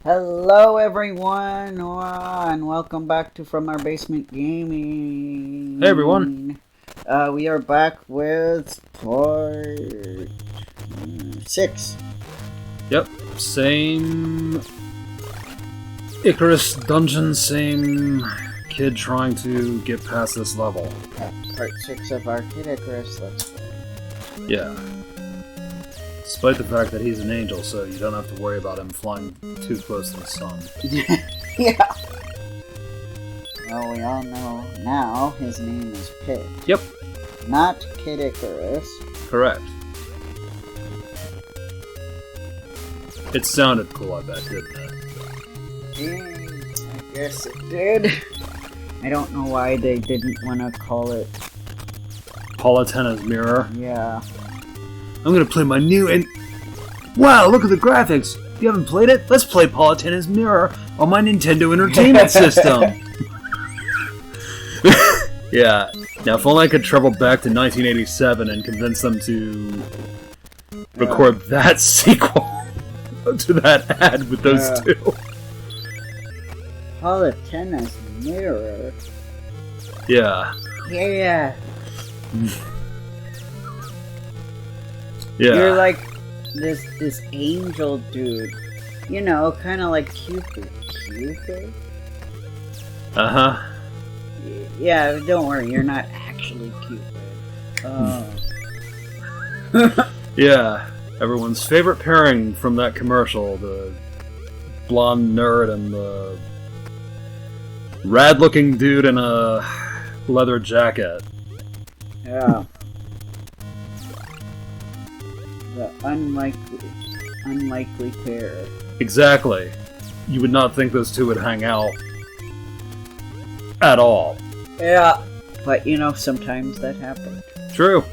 Hello everyone, and welcome back to From Our Basement Gaming. Hey everyone. We are back with part 6. Yep, same Icarus dungeon, same kid trying to get past this level. Part 6 of our Kid Icarus Let's Play. Yeah. Despite the fact that he's an angel, so you don't have to worry about him flying too close to the sun. Yeah. Well, we all know now his name is Pit. Yep. Not Kid Icarus. Correct. It sounded cool, I bet, didn't it? I guess it did. I don't know why they didn't want to call it. Palutena's Mirror. Yeah. I'm gonna play my new and... Wow, look at the graphics! You haven't played it? Let's play Palutena's Mirror on my Nintendo Entertainment System! Yeah. Now, if only I could travel back to 1987 and convince them to record that sequel to that ad with those two. Palutena's Mirror? Yeah. Yeah. Yeah. You're like this angel dude. You know, kind of like Cupid. Cupid? Uh-huh. Yeah, don't worry, you're not actually Cupid. Yeah. Everyone's favorite pairing from that commercial, the blonde nerd and the rad-looking dude in a leather jacket. Yeah. The unlikely pair. Exactly. You would not think those two would hang out at all. Yeah. But, you know, sometimes that happens. True.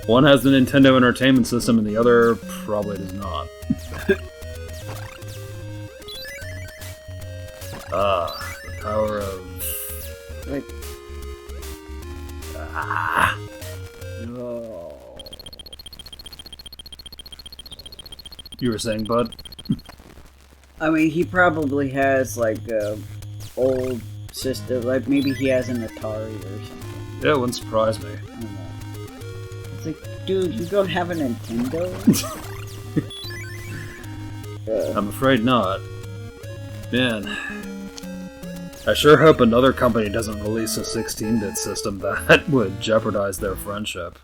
One has the Nintendo Entertainment System and the other probably does not. The power of... Like... Oh. You were saying, bud? I mean, he probably has, like, a old system. Like, maybe he has an Atari or something. Yeah, it wouldn't surprise me. I don't know. It's like, dude, you don't have a Nintendo? I'm afraid not. Man. I sure hope another company doesn't release a 16-bit system that would jeopardize their friendship.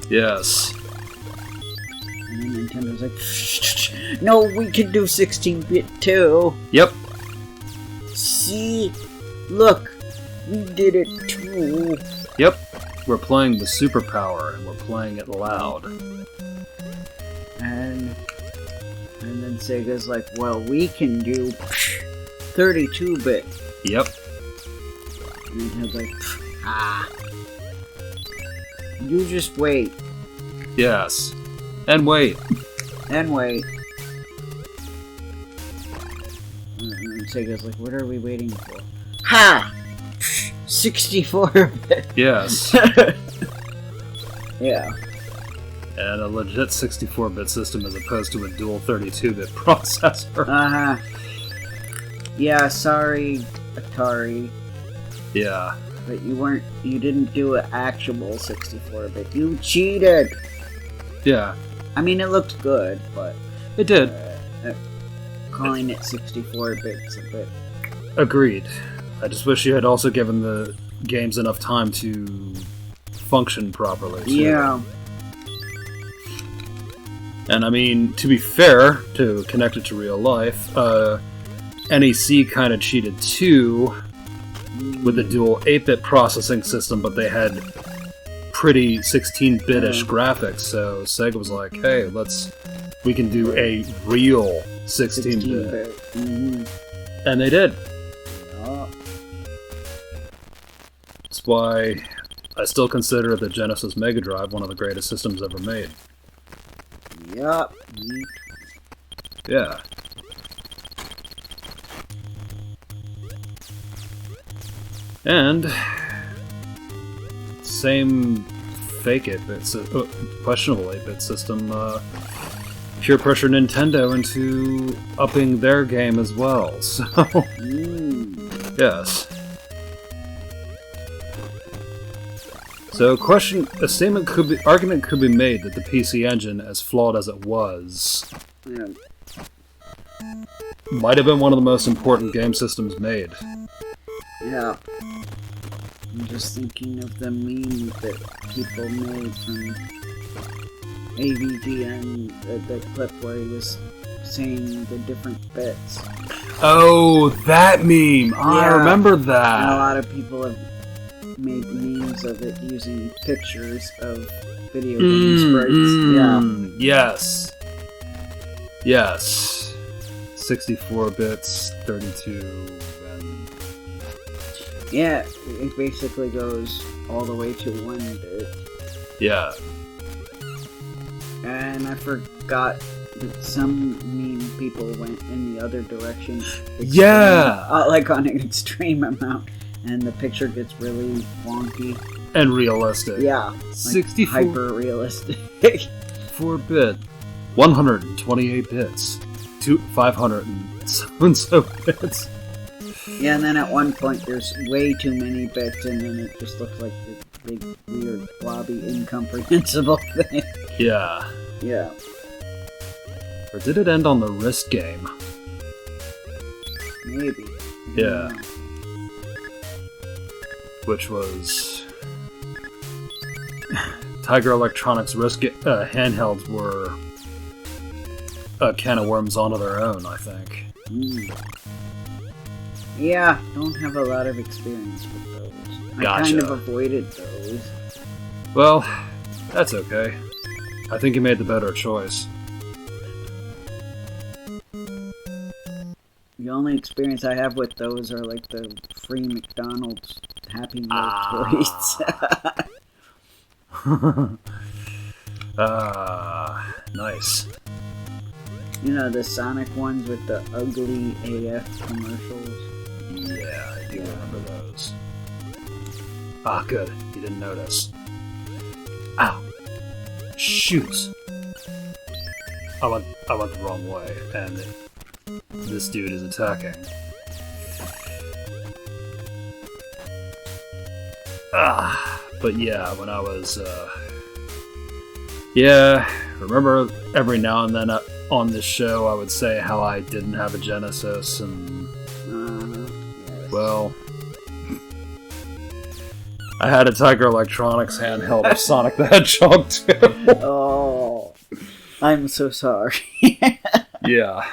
Yes. And then Nintendo's like, no, we can do 16-bit too. Yep. See? Look, we did it too. Yep. We're playing the superpower, and we're playing it loud. And then Sega's like, well, we can do 32-bit. Yep. And Nintendo's like, you just wait. Yes. And wait. And wait. And Sega's like, what are we waiting for? Ha! 64-bit. Yes. Yeah. And a legit 64-bit system as opposed to a dual 32-bit processor. Uh-huh. Yeah, sorry, Atari. Yeah. But you didn't do an actual 64-bit. You cheated! Yeah. I mean, it looked good, but... It did. Calling it 64-bit's a bit... Agreed. I just wish you had also given the games enough time to function properly. Too. Yeah. And I mean, to be fair, to connect it to real life, NEC kind of cheated too with the dual 8-bit processing system, but they had pretty 16-bit-ish graphics, so Sega was like, hey, we can do a real 16-bit. Mm-hmm. And they did. Yeah. That's why I still consider the Genesis Mega Drive one of the greatest systems ever made. Yup. Yeah. And let's same fake 8-bit, questionable 8-bit system, peer pressure Nintendo into upping their game as well. So, yes. So, argument could be made that the PC Engine, as flawed as it was, might have been one of the most important game systems made. Yeah. I'm just thinking of the meme that people made from AVGN, the clip where he was saying the different bits. Oh, that meme! I remember that! And a lot of people have made memes of it using pictures of video game sprites. Yes. Yes. 64 bits, 32, and... Yeah, it basically goes all the way to 1 bit. Yeah. And I forgot that some meme people went in the other direction. Like on an extreme amount. And the picture gets really wonky. And realistic. Yeah. Like 64... hyper realistic. 4-bit. 128 bits. 500 and so bits. Yeah, and then at one point there's way too many bits, and then it just looks like this big, weird, blobby, incomprehensible thing. Yeah. Yeah. Or did it end on the wrist game? Maybe. Yeah. Which was... Tiger Electronics wrist handhelds were a can of worms onto their own, I think. Yeah, don't have a lot of experience with those. Gotcha. I kind of avoided those. Well, that's okay. I think you made the better choice. The only experience I have with those are like the free McDonald's Happy Meal toys. Nice. You know, the Sonic ones with the ugly AF commercials? Yeah, I do remember those. Ah, good. You didn't notice. Ow! Shoot! I went the wrong way, and this dude is attacking. But yeah, when I was, remember every now and then on this show I would say how I didn't have a Genesis, and, Yes. well, I had a Tiger Electronics handheld of Sonic the Hedgehog too. Oh, I'm so sorry. Yeah.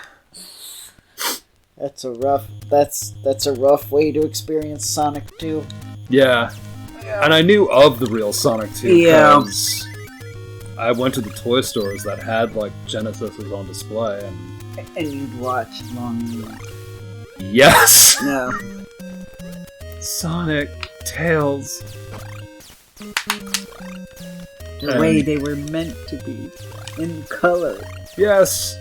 That's a rough way to experience Sonic 2. Yeah. And I knew of the real Sonic 2 because I went to the toy stores that had like Genesises on display, and you'd watch long. Yes. No. Sonic, Tails. The way they were meant to be, in color. Yes.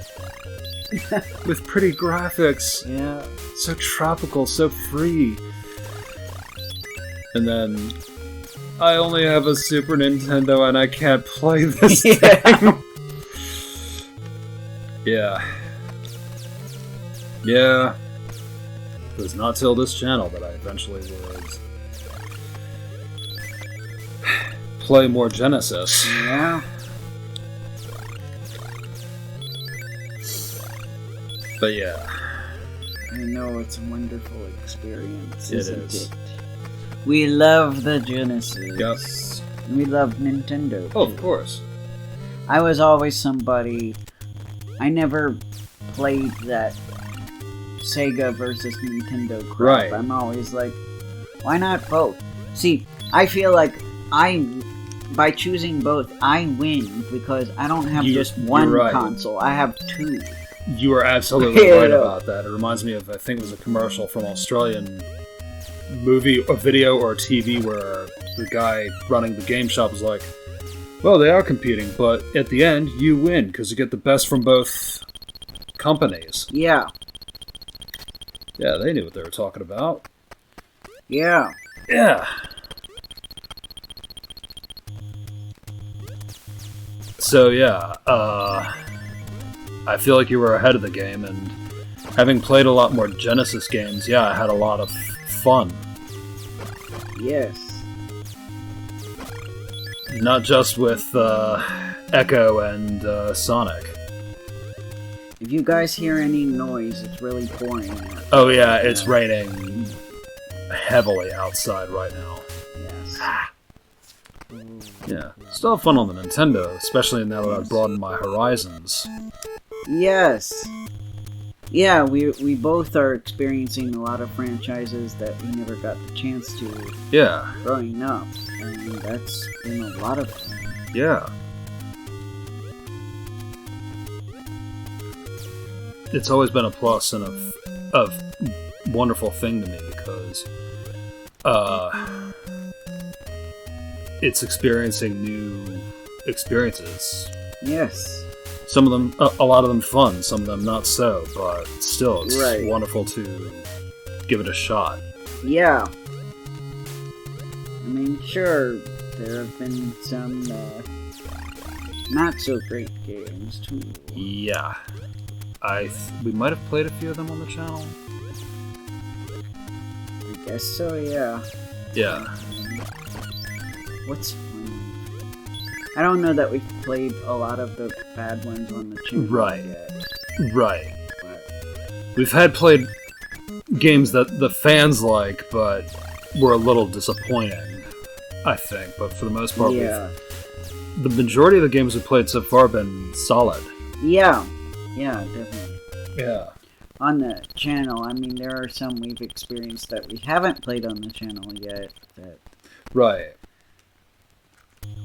With pretty graphics. Yeah. So tropical, so free. And then I only have a Super Nintendo and I can't play this thing. Yeah. Yeah. It was not till this channel that I eventually would play more Genesis. Yeah. But yeah. I know it's a wonderful experience, It isn't is. it? We love the Genesis. Yep. We love Nintendo. Oh, too. of course. I was always somebody... I never played that Sega versus Nintendo crap. Right. I'm always like, why not both? See, I feel like by choosing both, I win because I don't have just one right. console. I have two. You are absolutely right about that. It reminds me of, I think it was a commercial from an Australian movie or video or TV where the guy running the game shop was like, well, they are competing, but at the end, you win because you get the best from both companies. Yeah. Yeah, they knew what they were talking about. Yeah. Yeah. So yeah, I feel like you were ahead of the game, and having played a lot more Genesis games, yeah, I had a lot of fun. Yes. Not just with Echo and Sonic. If you guys hear any noise, it's really pouring. Oh yeah, it's raining heavily outside right now. Yes. Yeah, still have fun on the Nintendo, especially now that I've broadened my horizons. Yes. Yeah, we both are experiencing a lot of franchises that we never got the chance to Yeah. growing up, and that's been a lot of fun. Yeah. It's always been a plus and a wonderful thing to me because it's experiencing new experiences. Yes. Some of them, a lot of them fun, some of them not so, but still, it's Right. wonderful to give it a shot. Yeah. I mean, sure, there have been some not so great games too. Yeah. We might have played a few of them on the channel. I guess so, yeah. Yeah. What's fun? I don't know that we've played a lot of the bad ones on the channel Right. yet. Right. But We've played games that the fans like, but were a little disappointing, I think. But for the most part, yeah. the majority of the games we've played so far have been solid. Yeah. Yeah, definitely. Yeah. On the channel, I mean, there are some we've experienced that we haven't played on the channel yet. That, Right.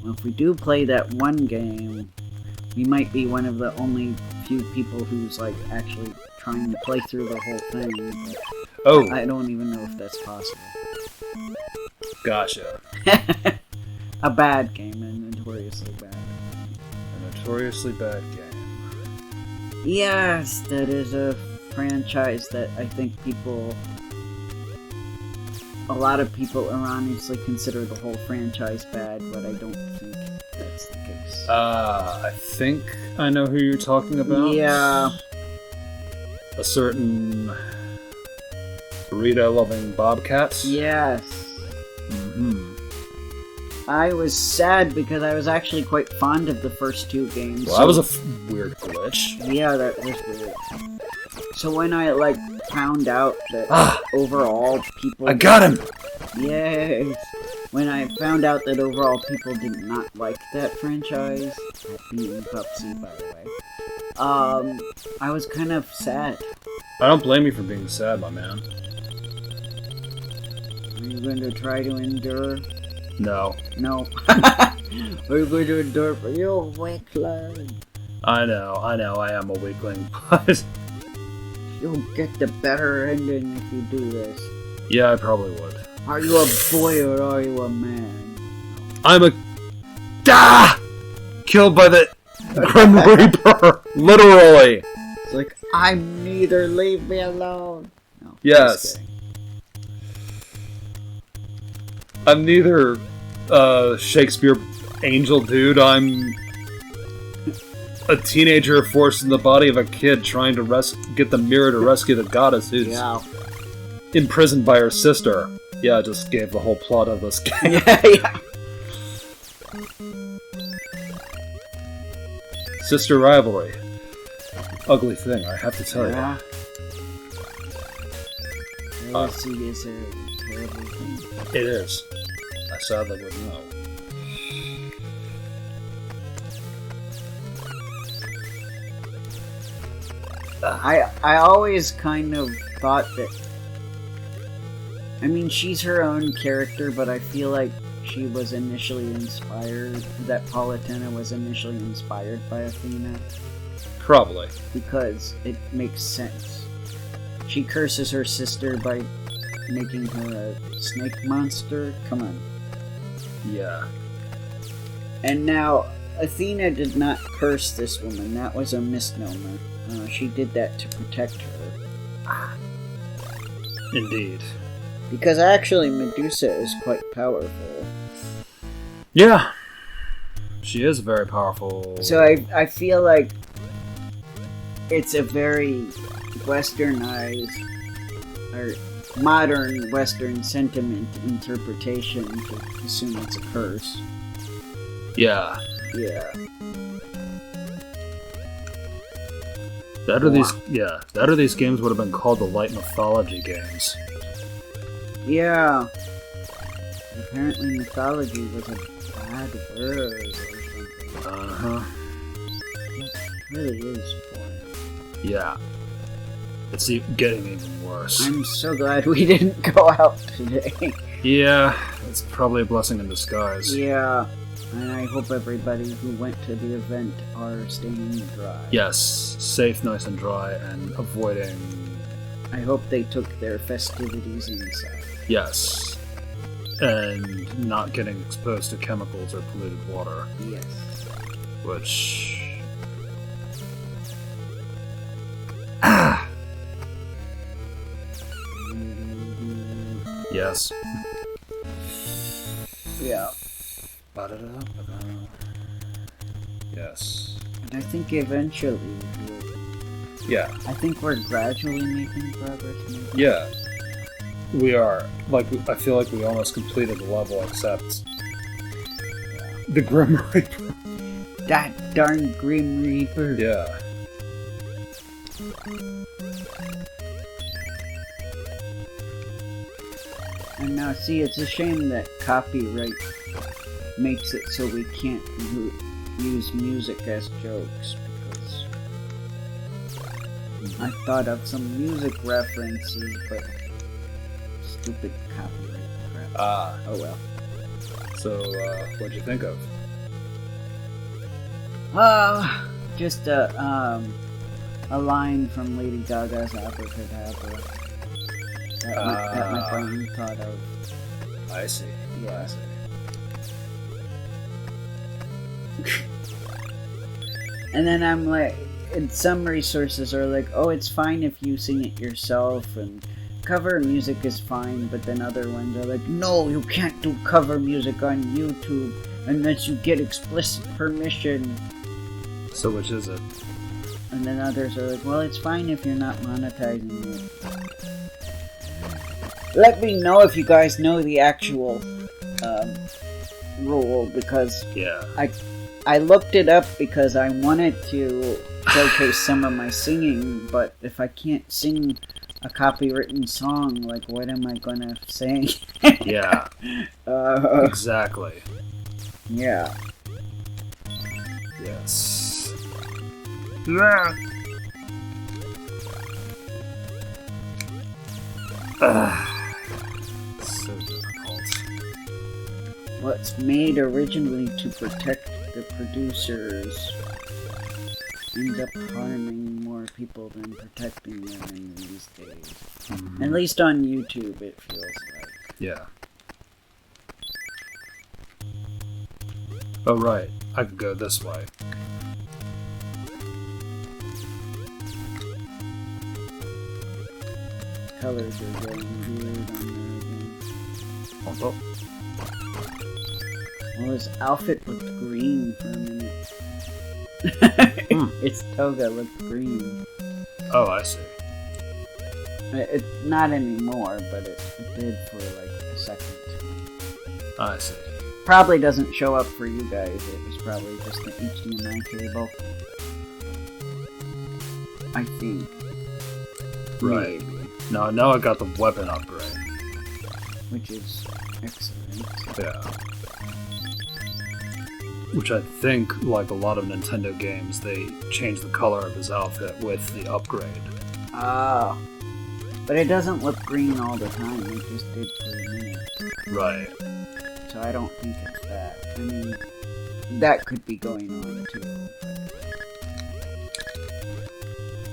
well, if we do play that one game, we might be one of the only few people who's, like, actually trying to play through the whole thing. But Oh, I don't even know if that's possible. gotcha. A bad game, and notoriously bad. A notoriously bad game. Yes, that is a franchise that I think a lot of people erroneously consider the whole franchise bad, but I don't think that's the case. I think I know who you're talking about. Yeah. A certain burrito-loving bobcat. Yes. Mm-hmm. I was sad because I was actually quite fond of the first two games. Well, that was a weird glitch. Yeah, that was weird. So when I, like, found out that overall people... I got him! Yes! When I found out that overall people did not like that franchise, being Pupsy, by the way, I was kind of sad. I don't blame you for being sad, my man. Are you going to try to endure? No. No. Are you going to endure for your weakling? I know, I am a weakling, but... You'll get the better ending if you do this. Yeah, I probably would. Are you a boy or are you a man? I'm a... Killed by the Grim Reaper! Literally! It's like, I'm neither, leave me alone. No, Yes. just kidding. I'm neither Shakespeare angel dude, I'm a teenager forced in the body of a kid trying to get the mirror to rescue the goddess who's imprisoned by her sister. Yeah, I just gave the whole plot of this game. Yeah. Sister rivalry. Ugly thing, I have to tell you. Jealousy is a terrible thing. It is. I sadly would know. I always kind of thought that... I mean, she's her own character, but I feel like she was initially inspired... That Palutena was initially inspired by Athena. Probably. Because it makes sense. She curses her sister by making her a snake monster. Come on. Yeah. And now, Athena did not curse this woman. That was a misnomer. She did that to protect her. Indeed. Because actually, Medusa is quite powerful. Yeah. She is very powerful. So I feel like it's a very westernized or modern Western sentiment interpretation to assume it's a curse. Yeah. Yeah. That or these games would have been called the light mythology games. Yeah. Apparently mythology was a bad word or something. Uh-huh. It really is boring. Yeah. It's getting even worse. I'm so glad we didn't go out today. Yeah, it's probably a blessing in disguise. Yeah. And I hope everybody who went to the event are staying dry. Yes, safe, nice and dry, and avoiding... I hope they took their festivities inside. Yes. And not getting exposed to chemicals or polluted water. Yes. Which... Yes. Yeah. Yes. And I think eventually Yeah. I think we're gradually making progress. Maybe. Yeah. We are. I feel like we almost completed the level, except the Grim Reaper. That darn Grim Reaper. Yeah. And now, see, it's a shame that copyright makes it so we can't use music as jokes, because I thought of some music references, but stupid copyright crap. Oh well. So, what'd you think of? Just a line from Lady Gaga's Abracadabra that my brain thought of. I see. Yeah. I see. And then I'm like, and some resources are like, oh, it's fine if you sing it yourself, and cover music is fine, but then other ones are like, no, you can't do cover music on YouTube unless you get explicit permission. So which is it? And then others are like, well, it's fine if you're not monetizing it. Let me know if you guys know the actual rule, because Yeah. I looked it up because I wanted to showcase some of my singing, but if I can't sing a copywritten song, like, what am I gonna sing? Yeah. Exactly. Yeah. Yes. So difficult. What's made originally to protect the producers ends up harming more people than protecting them in these days. Mm-hmm. At least on YouTube, it feels like. Yeah. Oh, right. I could go this way. Colors are getting weird on there again. Oh. Well, his outfit looked green for a minute. Its toga looked green. Oh, I see. It not anymore, but it did for like a second. I see. Probably doesn't show up for you guys. It was probably just an HDMI cable. I think. Right. Maybe. Now I got the weapon upgrade. Which is excellent. Yeah. Which I think, like a lot of Nintendo games, they change the color of his outfit with the upgrade. Ah. But it doesn't look green all the time. It just did for a minute. Right. So I don't think it's that. I mean, that could be going on too.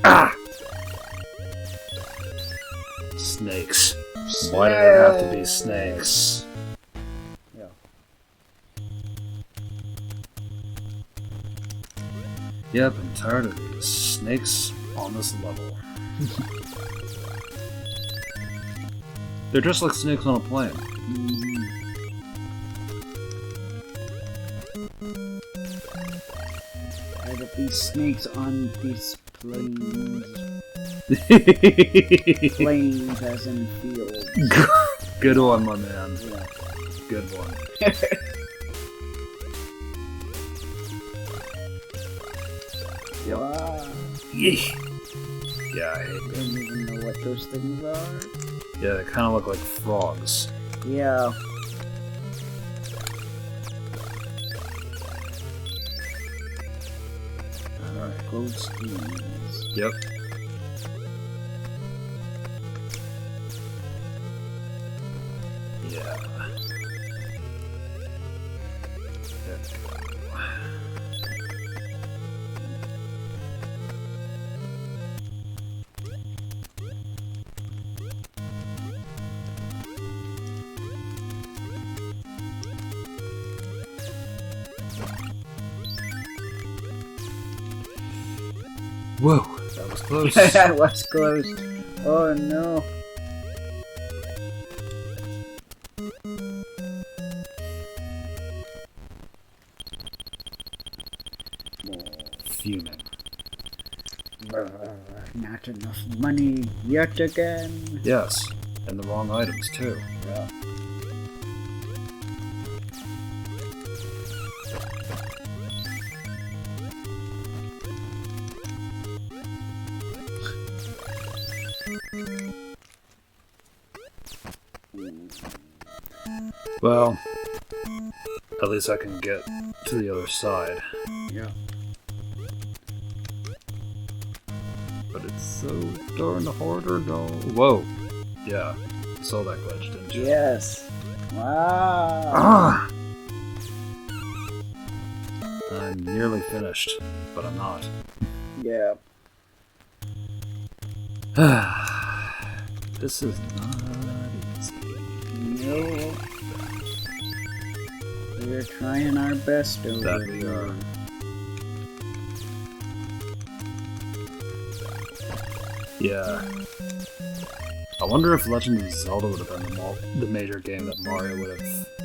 Ah! Snakes. Why do they have to be snakes? Yeah. Yep, I'm tired of these snakes on this level. They're just like snakes on a plane. Mm-hmm. Are these snakes on these plains? Plains as in fields. Good one, my man. Yeah. Good one. Wow. Yeah, I hate I don't even know what those things are. Yeah, they kind of look like frogs. Yeah. Alright, ghosties. Yep. Yeah. Whoa, that was close. That was close. Oh no. Fuming. Not enough money yet again. Yes, and the wrong items too. Yeah. Well, at least I can get to the other side. Yeah. But it's so darn hard to go. Whoa. Yeah. You saw that glitch, didn't you? Yes. Wow. Ah! I'm nearly finished, but I'm not. Yeah. This is not easy. No. We're trying our best over That we here. are. Yeah. I wonder if Legend of Zelda would have been the major game that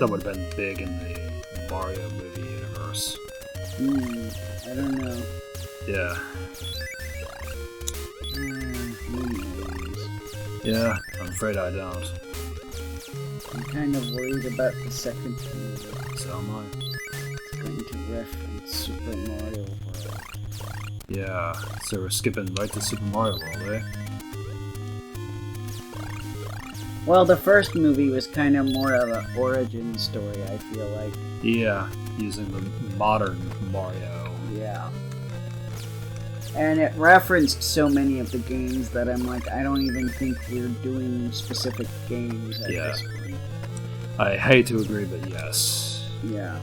would have been big in the Mario movie universe. I don't know. Yeah. Who knows? Yeah, I'm afraid I don't. I'm kind of worried about the second movie. So am I. It's going to reference Super Mario World. Yeah, so we're skipping right to Super Mario World, eh? Well, the first movie was kind of more of an origin story, I feel like. Yeah, using the modern Mario. Yeah. And it referenced so many of the games that I'm like, I don't even think we're doing specific games at this point. I hate to agree, but yes. Yeah.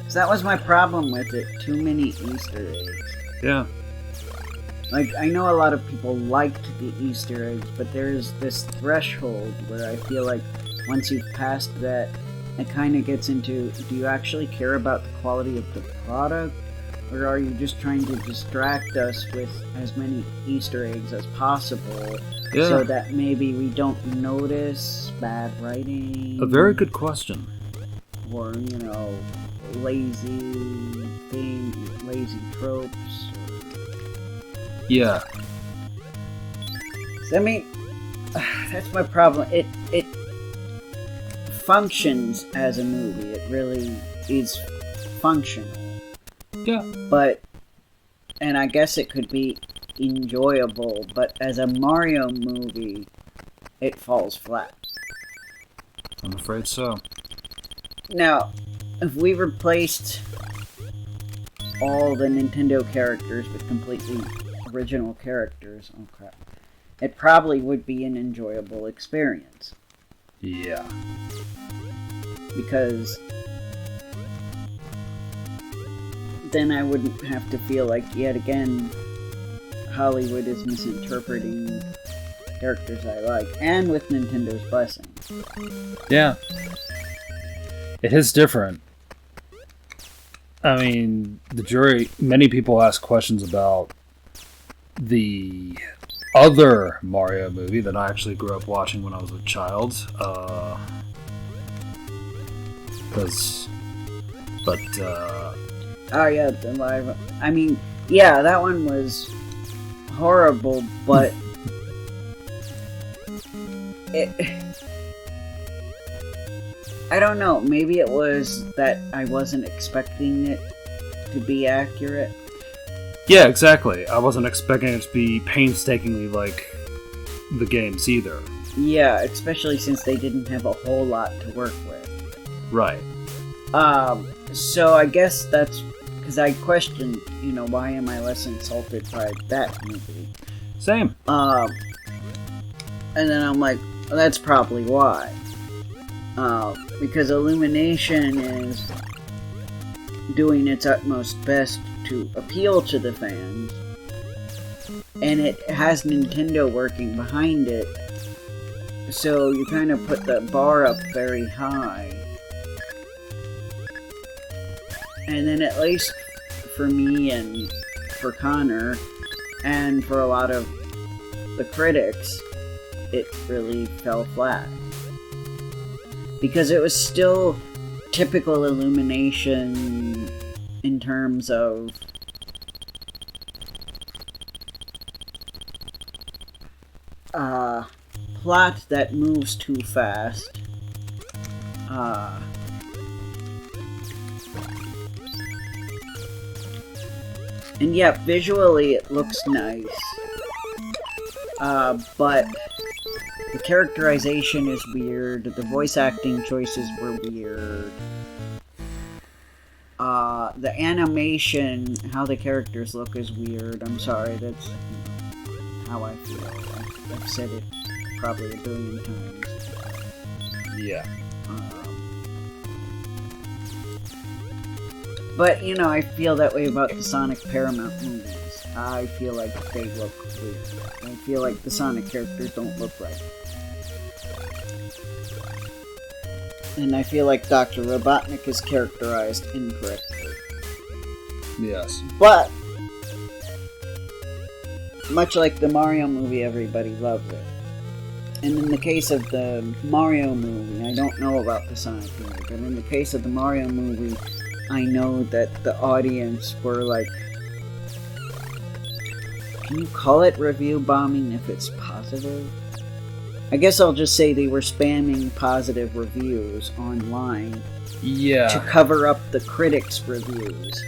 So that was my problem with it. Too many Easter eggs. Yeah. Like, I know a lot of people liked the Easter eggs, but there's this threshold where I feel like once you've passed that, it kind of gets into, do you actually care about the quality of the product? Or are you just trying to distract us with as many Easter eggs as possible so that maybe we don't notice bad writing? A very good question. Or, lazy tropes. Yeah. So, I mean, that's my problem. It functions as a movie. It really is functional. Yeah. But, and I guess it could be enjoyable, but as a Mario movie, it falls flat. I'm afraid so. Now, if we replaced all the Nintendo characters with completely original characters, oh crap, it probably would be an enjoyable experience. Yeah. Because then I wouldn't have to feel like, yet again, Hollywood is misinterpreting characters I like, and with Nintendo's blessing. Yeah. It is different. I mean, many people ask questions about the other Mario movie that I actually grew up watching when I was a child. Because But, Oh yeah, the live... I mean, yeah, that one was horrible, but... I don't know, maybe it was that I wasn't expecting it to be accurate. yeah, exactly. I wasn't expecting it to be painstakingly like the games either. Yeah, especially since they didn't have a whole lot to work with. Right. So I guess that's because I questioned, why am I less insulted by that movie? Same. And then I'm like, well, that's probably why. Because Illumination is doing its utmost best to appeal to the fans, and it has Nintendo working behind it, so you kind of put the bar up very high. And then at least for me and for Connor, and for a lot of the critics, it really fell flat. Because it was still typical Illumination in terms of plot that moves too fast. And yeah, visually it looks nice. But the characterization is weird, the voice acting choices were weird. The animation, how the characters look is weird. I'm sorry, that's how I feel. I've said it probably a billion times. Yeah. But, I feel that way about the Sonic Paramount movies. I feel like they look weird. I feel like the Sonic characters don't look right. And I feel like Dr. Robotnik is characterized incorrectly. Yes. But, much like the Mario movie, everybody loves it. And in the case of the Mario movie, I don't know about the Sonic movie, but in the case of the Mario movie, I know that the audience were like, can you call it review bombing if it's positive? I guess I'll just say they were spamming positive reviews online to cover up the critics' reviews.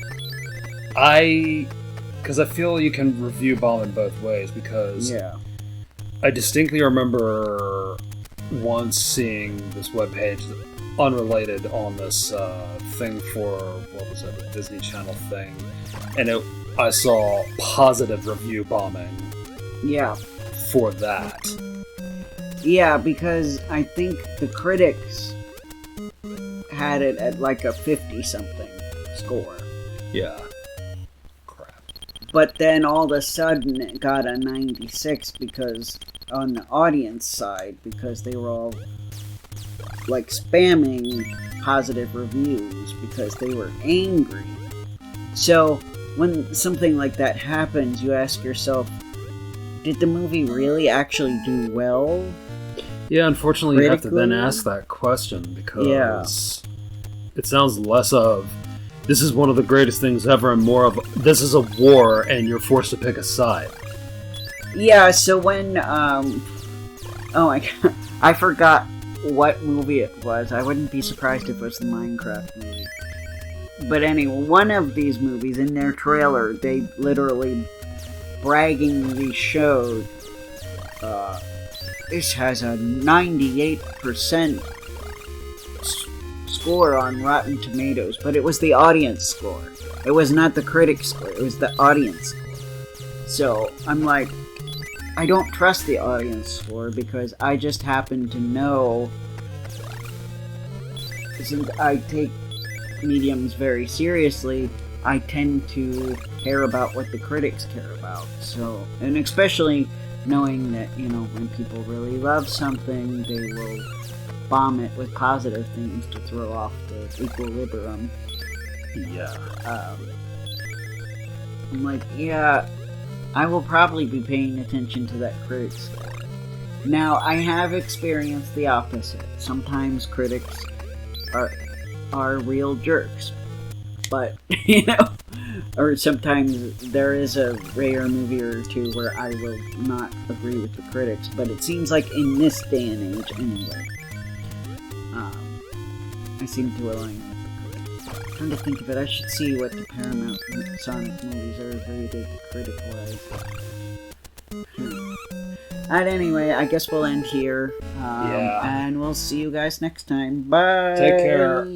Because I feel you can review bomb in both ways, because I distinctly remember once seeing this webpage unrelated on this thing for, what was it, a Disney Channel thing, and I saw positive review bombing for that. Yeah, because I think the critics had it at like a 50-something score. Yeah. Crap. But then all of a sudden it got a 96 because on the audience side, because they were all like spamming positive reviews because they were angry. So when something like that happens, you ask yourself, did the movie really actually do well? Yeah, unfortunately you have to then ask that question, because it sounds less of, this is one of the greatest things ever, and more of, this is a war and you're forced to pick a side. Yeah, so when, oh my god, I forgot what movie it was. I wouldn't be surprised if it was the Minecraft movie. But anyway, one of these movies, in their trailer, they literally braggingly showed, this has a 98% score on Rotten Tomatoes, but it was the audience score. It was not the critic score, it was the audience score. So, I'm like, I don't trust the audience score, because I just happen to know, since I take mediums very seriously, I tend to care about what the critics care about. So, and especially knowing that, when people really love something, they will bomb it with positive things to throw off the equilibrium. Yeah. I'm like, yeah, I will probably be paying attention to that critics. Now, I have experienced the opposite. Sometimes critics are real jerks. but, you know, or sometimes there is a rare movie or two where I will not agree with the critics, but it seems like in this day and age, anyway, I seem to align with the critics. Trying to think of it, I should see what the Paramount Sonic movies are rated critic-wise. And anyway, I guess we'll end here. Yeah. And we'll see you guys next time. Bye! Take care.